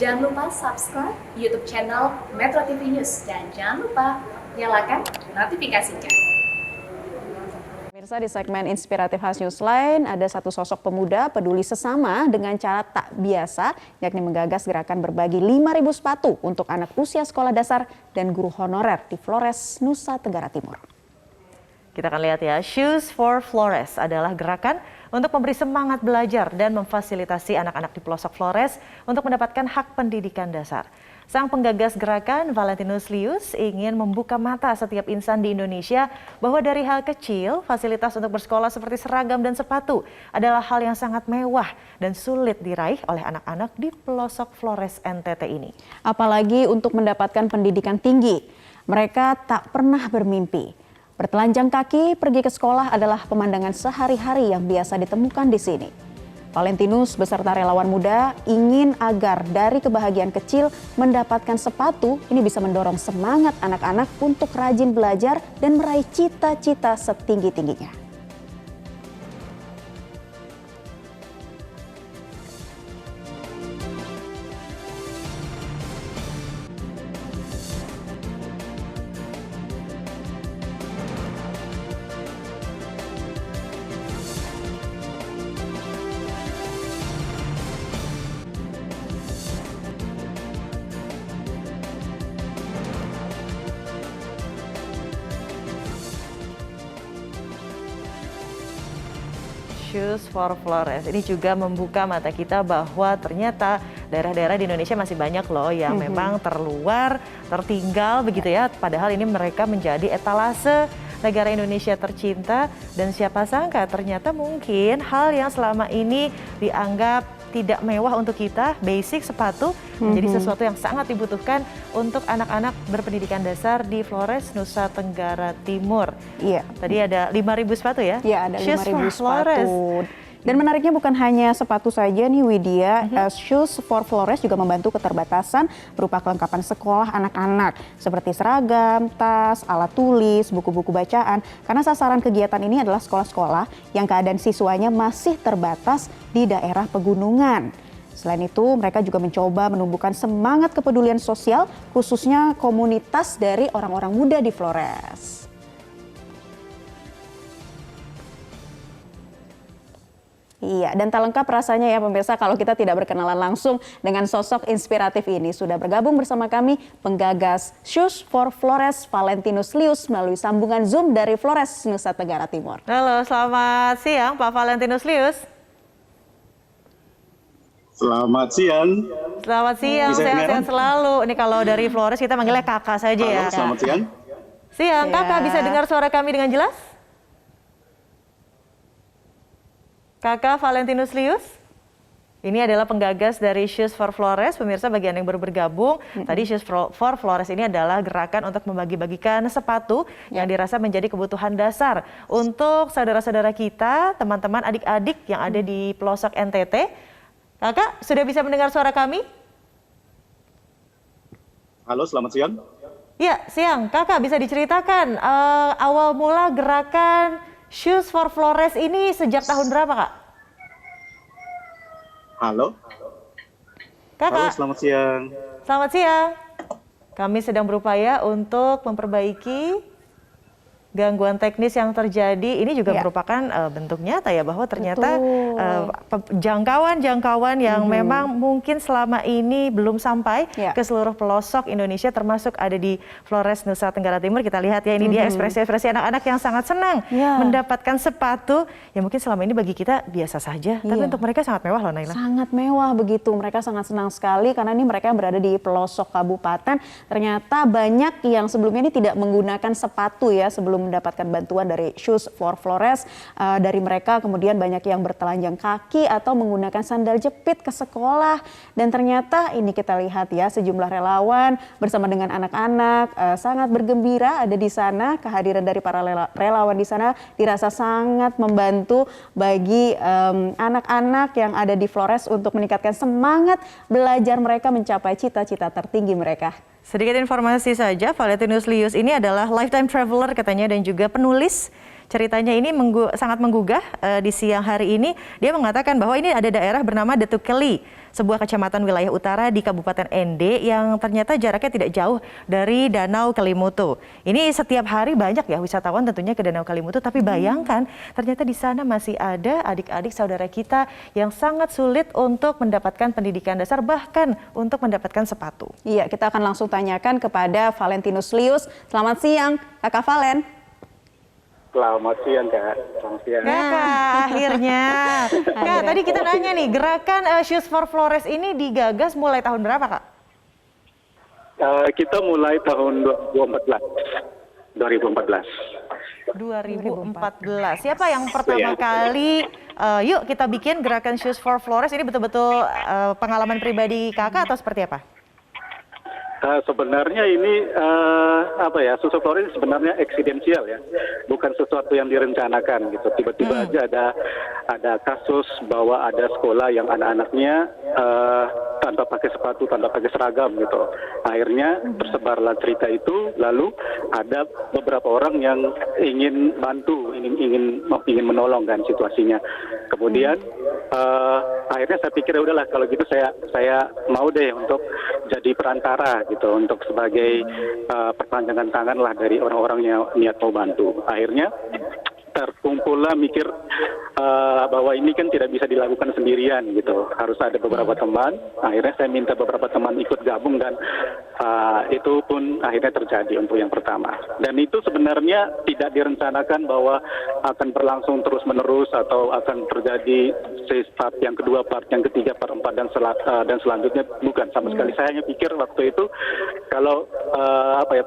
Jangan lupa subscribe YouTube channel Metro TV News dan jangan lupa nyalakan notifikasinya. Pemirsa, di segmen Inspiratif Khas Newsline ada satu sosok pemuda peduli sesama dengan cara tak biasa, yakni menggagas gerakan berbagi 5.000 sepatu untuk anak usia sekolah dasar dan guru honorer di Flores, Nusa Tenggara Timur. Kita akan lihat ya, Shoes for Flores adalah gerakan untuk memberi semangat belajar dan memfasilitasi anak-anak di pelosok Flores untuk mendapatkan hak pendidikan dasar. Sang penggagas gerakan, Valentinus Lius, ingin membuka mata setiap insan di Indonesia bahwa dari hal kecil, fasilitas untuk bersekolah seperti seragam dan sepatu adalah hal yang sangat mewah dan sulit diraih oleh anak-anak di pelosok Flores NTT ini. Apalagi untuk mendapatkan pendidikan tinggi, mereka tak pernah bermimpi. Bertelanjang kaki pergi ke sekolah adalah pemandangan sehari-hari yang biasa ditemukan di sini. Valentinus beserta relawan muda ingin agar dari kebahagiaan kecil mendapatkan sepatu ini bisa mendorong semangat anak-anak untuk rajin belajar dan meraih cita-cita setinggi-tingginya. Shoes for Flores ini juga membuka mata kita bahwa ternyata daerah-daerah di Indonesia masih banyak loh yang memang terluar, tertinggal begitu ya. Padahal ini mereka menjadi etalase negara Indonesia tercinta dan siapa sangka ternyata mungkin hal yang selama ini dianggap tidak mewah untuk kita, basic sepatu, menjadi sesuatu yang sangat dibutuhkan untuk anak-anak berpendidikan dasar di Flores, Nusa Tenggara Timur. Iya. Tadi ada 5.000 sepatu ya? Iya, ada 5.000 Flores. sepatu. Dan menariknya bukan hanya sepatu saja nih Widya, Shoes for Flores juga membantu keterbatasan berupa kelengkapan sekolah anak-anak seperti seragam, tas, alat tulis, buku-buku bacaan. Karena sasaran kegiatan ini adalah sekolah-sekolah yang keadaan siswanya masih terbatas di daerah pegunungan. Selain itu, mereka juga mencoba menumbuhkan semangat kepedulian sosial khususnya komunitas dari orang-orang muda di Flores. Iya, dan tak lengkap rasanya ya pemirsa kalau kita tidak berkenalan langsung dengan sosok inspiratif ini. Sudah bergabung bersama kami penggagas Shoes for Flores, Valentinus Lius melalui sambungan Zoom dari Flores, Nusa Tenggara Timur. Halo, selamat siang Pak Valentinus Lius. Selamat siang. Selamat siang, sehat-sehat selalu. Ini kalau dari Flores kita manggilnya kakak saja ya. Halo, selamat siang. Siang, kakak bisa dengar suara kami dengan jelas? Kakak Valentinus Lius, ini adalah penggagas dari Shoes for Flores. Pemirsa, bagian yang baru bergabung, tadi Shoes for Flores ini adalah gerakan untuk membagi-bagikan sepatu yang dirasa menjadi kebutuhan dasar untuk saudara-saudara kita, teman-teman, adik-adik yang ada di pelosok NTT. Kakak, sudah bisa mendengar suara kami? Halo, selamat siang. Ya, siang. Kakak bisa diceritakan awal mula gerakan Shoes for Flores ini sejak tahun berapa, Kak? Halo. Kakak. Halo, selamat siang. Selamat siang. Kami sedang berupaya untuk memperbaiki gangguan teknis yang terjadi. Ini juga merupakan bentuk nyata ya bahwa ternyata jangkauan-jangkauan yang memang mungkin selama ini belum sampai ke seluruh pelosok Indonesia, termasuk ada di Flores, Nusa Tenggara Timur. Kita lihat ya, ini dia ekspresi-ekspresi anak-anak yang sangat senang mendapatkan sepatu yang mungkin selama ini bagi kita biasa saja, tapi untuk mereka sangat mewah loh, Naila. Sangat mewah begitu, mereka sangat senang sekali karena ini mereka yang berada di pelosok kabupaten. Ternyata banyak yang sebelumnya ini tidak menggunakan sepatu ya sebelum mendapatkan bantuan dari Shoes for Flores. Dari mereka kemudian banyak yang bertelanjang kaki atau menggunakan sandal jepit ke sekolah. Dan ternyata ini kita lihat ya, sejumlah relawan bersama dengan anak-anak sangat bergembira ada di sana. Kehadiran dari para relawan di sana dirasa sangat membantu bagi anak-anak yang ada di Flores untuk meningkatkan semangat belajar mereka mencapai cita-cita tertinggi mereka. Sedikit informasi saja, Valentinus Lius ini adalah lifetime traveler katanya dan juga penulis ceritanya ini sangat menggugah di siang hari ini. Dia mengatakan bahwa ini ada daerah bernama Detukeli, sebuah kecamatan wilayah utara di Kabupaten Ende yang ternyata jaraknya tidak jauh dari Danau Kelimutu. Ini setiap hari banyak ya wisatawan tentunya ke Danau Kelimutu, tapi bayangkan ternyata di sana masih ada adik-adik saudara kita yang sangat sulit untuk mendapatkan pendidikan dasar, bahkan untuk mendapatkan sepatu. Iya, kita akan langsung tanyakan kepada Valentinus Lius. Selamat siang, Kakak Valen. Selamat siang, Kak. Selamat siang. Kakak, akhirnya. Kak, tadi kita nanya nih, gerakan Shoes for Flores ini digagas mulai tahun berapa, Kak? Kita mulai tahun 2014. 2014. Siapa yang pertama kali, yuk kita bikin gerakan Shoes for Flores ini betul-betul pengalaman pribadi Kakak atau seperti apa? Sebenarnya ini Shoes for Flores sebenarnya eksidensial ya, bukan sesuatu yang direncanakan gitu. Tiba-tiba aja ada kasus bahwa ada sekolah yang anak-anaknya tanpa pakai sepatu, tanpa pakai seragam gitu. Akhirnya tersebarlah cerita itu, lalu ada beberapa orang yang ingin bantu, ingin menolong kan situasinya. Kemudian akhirnya saya pikir udahlah kalau gitu saya mau deh untuk jadi perantara gitu, untuk sebagai perpanjangan tangan lah dari orang-orang yang niat mau bantu. Akhirnya terkumpullah mikir bahwa ini kan tidak bisa dilakukan sendirian gitu, harus ada beberapa teman. Akhirnya saya minta beberapa teman ikut gabung dan itu pun akhirnya terjadi untuk yang pertama. Dan itu sebenarnya tidak direncanakan bahwa akan berlangsung terus-menerus atau akan terjadi part yang kedua, part yang ketiga, part 4 dan selanjutnya, bukan sama sekali. Saya hanya pikir waktu itu kalau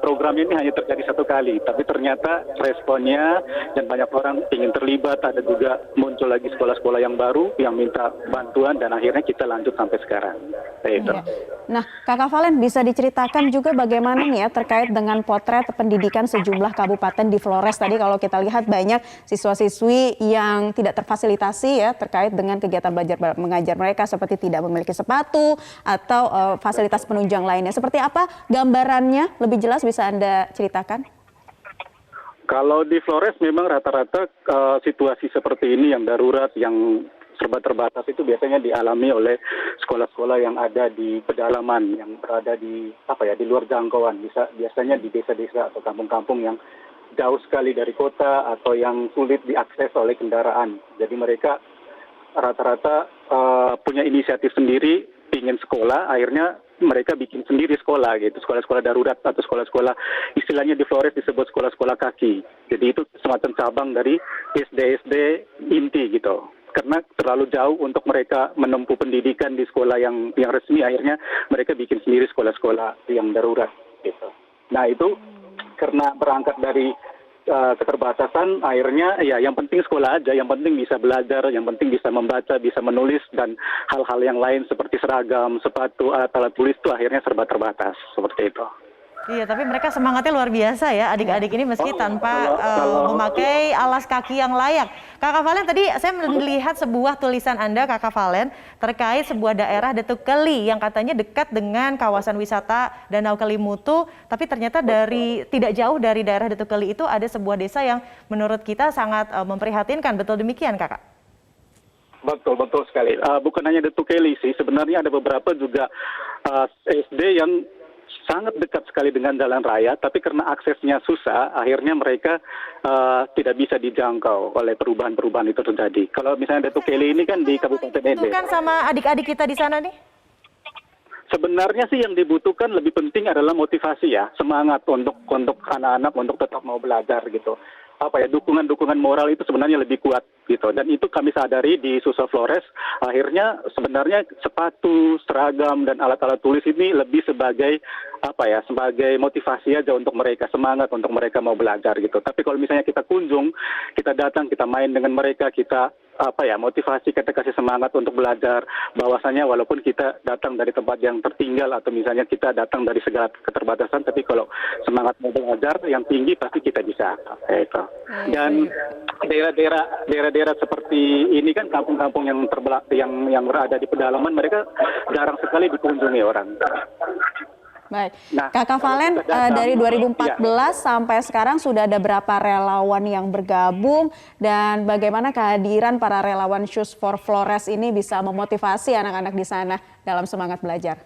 program ini hanya terjadi satu kali, tapi ternyata responnya dan banyak orang ingin terlibat. Ada juga muncul lagi sekolah-sekolah yang baru yang minta bantuan dan akhirnya kita lanjut sampai sekarang. Itu. Ya. Nah, Kakak Valen bisa diceritakan juga bagaimana nih ya terkait dengan potret pendidikan sejumlah kabupaten di Flores. Tadi kalau kita lihat banyak siswa-siswi yang tidak terfasilitasi ya terkait dengan kegiatan belajar mengajar mereka, seperti tidak memiliki sepatu atau fasilitas penunjang lainnya. Seperti apa gambarannya? Lebih jelas bisa Anda ceritakan? Kalau di Flores memang rata-rata situasi seperti ini yang darurat, yang serba terbatas itu biasanya dialami oleh sekolah-sekolah yang ada di pedalaman, yang berada di di luar jangkauan, biasanya di desa-desa atau kampung-kampung yang jauh sekali dari kota atau yang sulit diakses oleh kendaraan. Jadi mereka rata-rata punya inisiatif sendiri, ingin sekolah, akhirnya mereka bikin sendiri sekolah gitu, sekolah-sekolah darurat atau sekolah-sekolah, istilahnya di Flores disebut sekolah-sekolah kaki. Jadi itu semacam cabang dari SD inti gitu. Karena terlalu jauh untuk mereka menempuh pendidikan di sekolah yang resmi, akhirnya mereka bikin sendiri sekolah-sekolah yang darurat gitu. Nah itu karena berangkat dari keterbatasan, akhirnya ya yang penting sekolah aja, yang penting bisa belajar, yang penting bisa membaca, bisa menulis, dan hal-hal yang lain seperti seragam, sepatu, alat tulis itu akhirnya serba terbatas seperti itu. Iya, tapi mereka semangatnya luar biasa ya, adik-adik ini meski tanpa memakai alas kaki yang layak. Kakak Valen, tadi saya melihat sebuah tulisan Anda, Kakak Valen, terkait sebuah daerah Detukeli yang katanya dekat dengan kawasan wisata Danau Kelimutu, tapi ternyata tidak jauh dari daerah Detukeli itu ada sebuah desa yang menurut kita sangat memprihatinkan. Betul demikian, Kakak? Betul sekali. Bukan hanya Detukeli sih, sebenarnya ada beberapa juga SD yang sangat dekat sekali dengan jalan raya, tapi karena aksesnya susah, akhirnya mereka tidak bisa dijangkau oleh perubahan-perubahan itu terjadi. Kalau misalnya Detukeli ini kan di Kabupaten Ende. Itu kan sama adik-adik kita di sana nih? Sebenarnya sih yang dibutuhkan lebih penting adalah motivasi ya, semangat untuk anak-anak untuk tetap mau belajar gitu. Dukungan moral itu sebenarnya lebih kuat gitu, dan itu kami sadari di Shoes for Flores. Akhirnya sebenarnya sepatu, seragam, dan alat-alat tulis ini lebih sebagai sebagai motivasi aja untuk mereka, semangat untuk mereka mau belajar gitu. Tapi kalau misalnya kita kunjung, kita datang, kita main dengan mereka, kita motivasi, kita kasih semangat untuk belajar, bahwasanya walaupun kita datang dari tempat yang tertinggal atau misalnya kita datang dari segala keterbatasan, tapi kalau semangat mau belajar yang tinggi pasti kita bisa. Dan daerah-daerah seperti ini kan kampung-kampung yang berada di pedalaman, mereka jarang sekali dikunjungi orang. Baik, Nah, Kakak kalau Valen, kita datang, dari 2014 ya. sampai sekarang sudah ada berapa relawan yang bergabung dan bagaimana kehadiran para relawan Shoes for Flores ini bisa memotivasi anak-anak di sana dalam semangat belajar?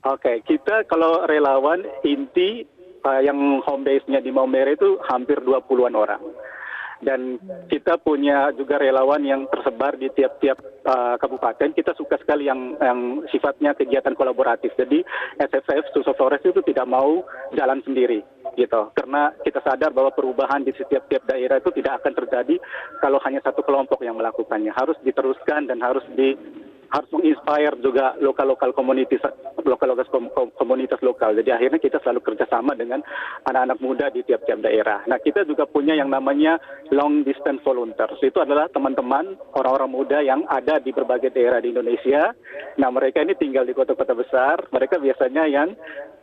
Oke, kita kalau relawan inti yang home base-nya di Maumere itu hampir 20-an orang. Dan kita punya juga relawan yang tersebar di tiap-tiap kabupaten. Kita suka sekali yang sifatnya kegiatan kolaboratif. Jadi SFF Shoes for Flores itu tidak mau jalan sendiri gitu. Karena kita sadar bahwa perubahan di setiap-tiap daerah itu tidak akan terjadi kalau hanya satu kelompok yang melakukannya. Harus diteruskan dan harus menginspire juga lokal komunitas lokal. Jadi akhirnya kita selalu kerjasama dengan anak-anak muda di tiap-tiap daerah. Nah, kita juga punya yang namanya long distance volunteers. Itu adalah teman-teman orang-orang muda yang ada di berbagai daerah di Indonesia. Nah, mereka ini tinggal di kota-kota besar. Mereka biasanya yang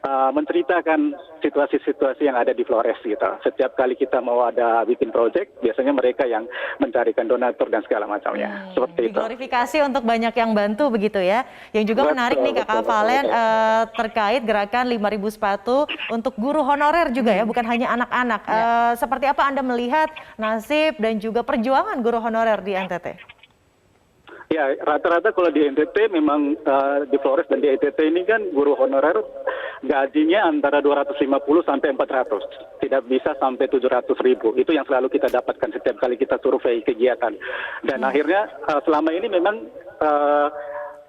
menceritakan situasi-situasi yang ada di Flores gitu. Setiap kali kita mau ada bikin project, biasanya mereka yang mencarikan donatur dan segala macamnya. Seperti itu. Diglorifikasi untuk banyak yang bantu begitu ya. Yang juga menarik nih Kakak Valen terkait gerakan 5.000 sepatu untuk guru honorer juga ya, bukan hanya anak-anak. Seperti apa Anda melihat nasib dan juga perjuangan guru honorer di NTT? Ya, rata-rata kalau di NTT memang di Flores dan di NTT ini kan guru honorer gajinya antara 250 sampai 400. Tidak bisa sampai 700 ribu. Itu yang selalu kita dapatkan setiap kali kita survei kegiatan. Dan akhirnya selama ini memang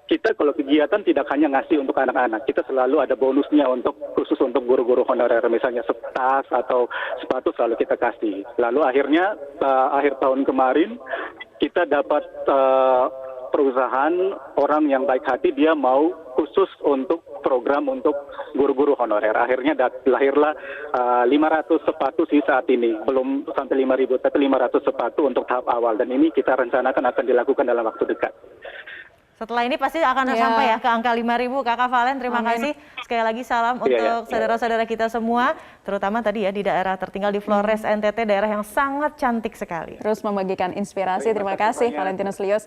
kita kalau kegiatan tidak hanya ngasih untuk anak-anak. Kita selalu ada bonusnya khusus untuk guru-guru honorer. Misalnya tas atau sepatu selalu kita kasih. Lalu akhirnya akhir tahun kemarin kita dapat perusahaan orang yang baik hati, dia mau khusus untuk program untuk guru-guru honorer. Akhirnya lahirlah 500 sepatu sih saat ini. Belum sampai 5.000, tapi 500 sepatu untuk tahap awal. Dan ini kita rencanakan akan dilakukan dalam waktu dekat. Setelah ini pasti akan sampai ya ke angka 5.000. Kakak Valen, terima kasih. Sekali lagi salam untuk saudara-saudara kita semua, terutama tadi ya di daerah tertinggal di Flores, NTT, daerah yang sangat cantik sekali. Terus membagikan inspirasi. Terima kasih Valentinus Lios.